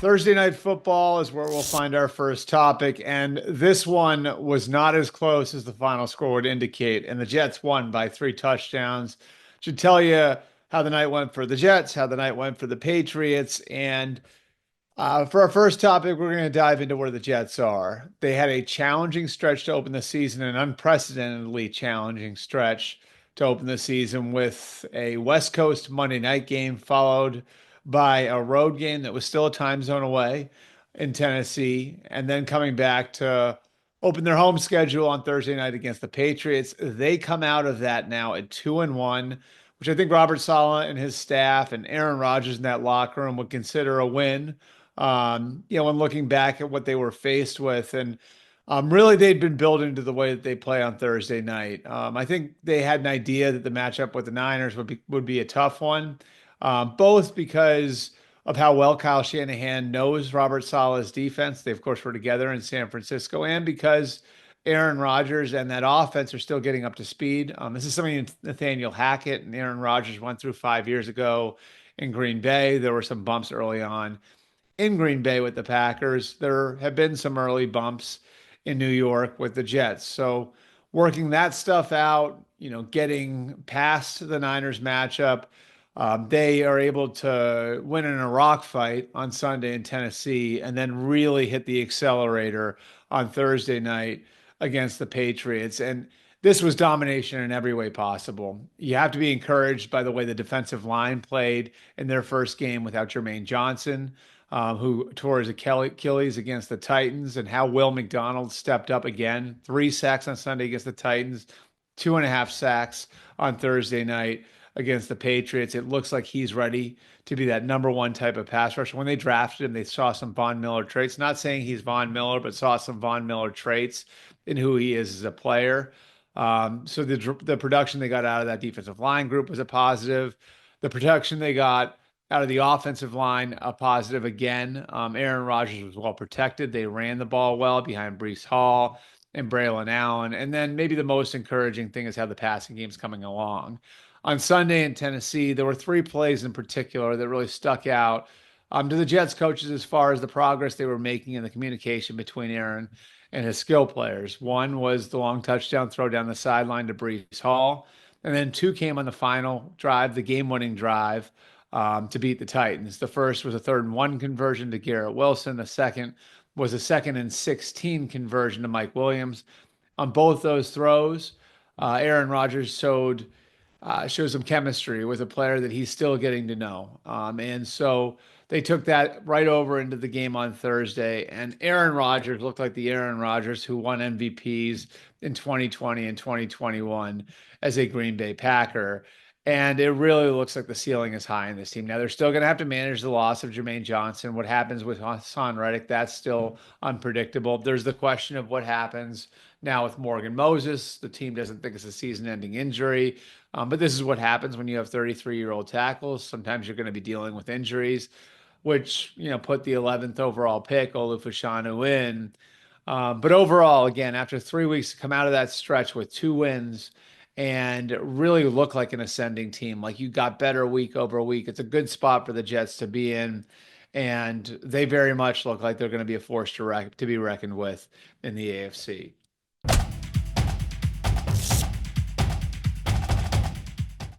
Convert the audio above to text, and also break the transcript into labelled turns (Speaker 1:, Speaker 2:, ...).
Speaker 1: Thursday night football is where we'll find our first topic, and this one was not as close as the final score would indicate, and the Jets won by 3 touchdowns. Should tell you how the night went for the Jets, how the night went for the Patriots, and for our first topic, we're going to dive into where the Jets are. They had a challenging stretch to open the season, an unprecedentedly challenging stretch to open the season with a West Coast Monday night game followed by a road game that was still a time zone away in Tennessee, and then coming back to open their home schedule on Thursday night against the Patriots. They come out of that now at 2-1, which I think Robert Saleh and his staff and Aaron Rodgers in that locker room would consider a win. When looking back at what they were faced with, and really they'd been building to the way that they play on Thursday night. I think they had an idea that the matchup with the Niners would be a tough one, both because of how well Kyle Shanahan knows Robert Saleh's defense. They, of course, were together in San Francisco, and because Aaron Rodgers and that offense are still getting up to speed. This is something Nathaniel Hackett and Aaron Rodgers went through 5 years ago in Green Bay. There were some bumps early on in Green Bay with the Packers. There have been some early bumps in New York with the Jets. So working that stuff out, getting past the Niners matchup, they are able to win in a rock fight on Sunday in Tennessee and then really hit the accelerator on Thursday night against the Patriots. And this was domination in every way possible. You have to be encouraged by the way the defensive line played in their first game without Jermaine Johnson, who tore his Achilles against the Titans, and how Will McDonald stepped up again. 3 sacks on Sunday against the Titans, 2.5 sacks on Thursday night against the Patriots. It looks like he's ready to be that number one type of pass rusher. When they drafted him, they saw some Von Miller traits. Not saying he's Von Miller, but saw some Von Miller traits in who he is as a player. So the production they got out of that defensive line group was a positive. The production they got out of the offensive line, a positive again. Aaron Rodgers was well protected. They ran the ball well behind Breece Hall and Braylon Allen. And then maybe the most encouraging thing is how the passing game's coming along. On Sunday in Tennessee, there were 3 plays in particular that really stuck out to the Jets coaches as far as the progress they were making in the communication between Aaron and his skill players. One was the long touchdown throw down the sideline to Breece Hall. And then 2 came on the final drive, the game-winning drive, to beat the Titans. The first was a 3rd-and-1 conversion to Garrett Wilson. The second was a 2nd-and-16 conversion to Mike Williams. On both those throws, Aaron Rodgers showed some chemistry with a player that he's still getting to know. And so they took that right over into the game on Thursday. And Aaron Rodgers looked like the Aaron Rodgers who won MVPs in 2020 and 2021 as a Green Bay Packer. And it really looks like the ceiling is high in this team. Now, they're still going to have to manage the loss of Jermaine Johnson. What happens with Hassan Reddick, that's still unpredictable. There's the question of what happens now with Morgan Moses. The team doesn't think it's a season-ending injury. But this is what happens when you have 33-year-old tackles. Sometimes you're going to be dealing with injuries, which, put the 11th overall pick, Olu Fashanu, in. But overall, again, after 3 weeks to come out of that stretch with 2 wins and really look like an ascending team, like you got better week over week, it's a good spot for the Jets to be in. And they very much look like they're going to be a force to be reckoned with in the AFC.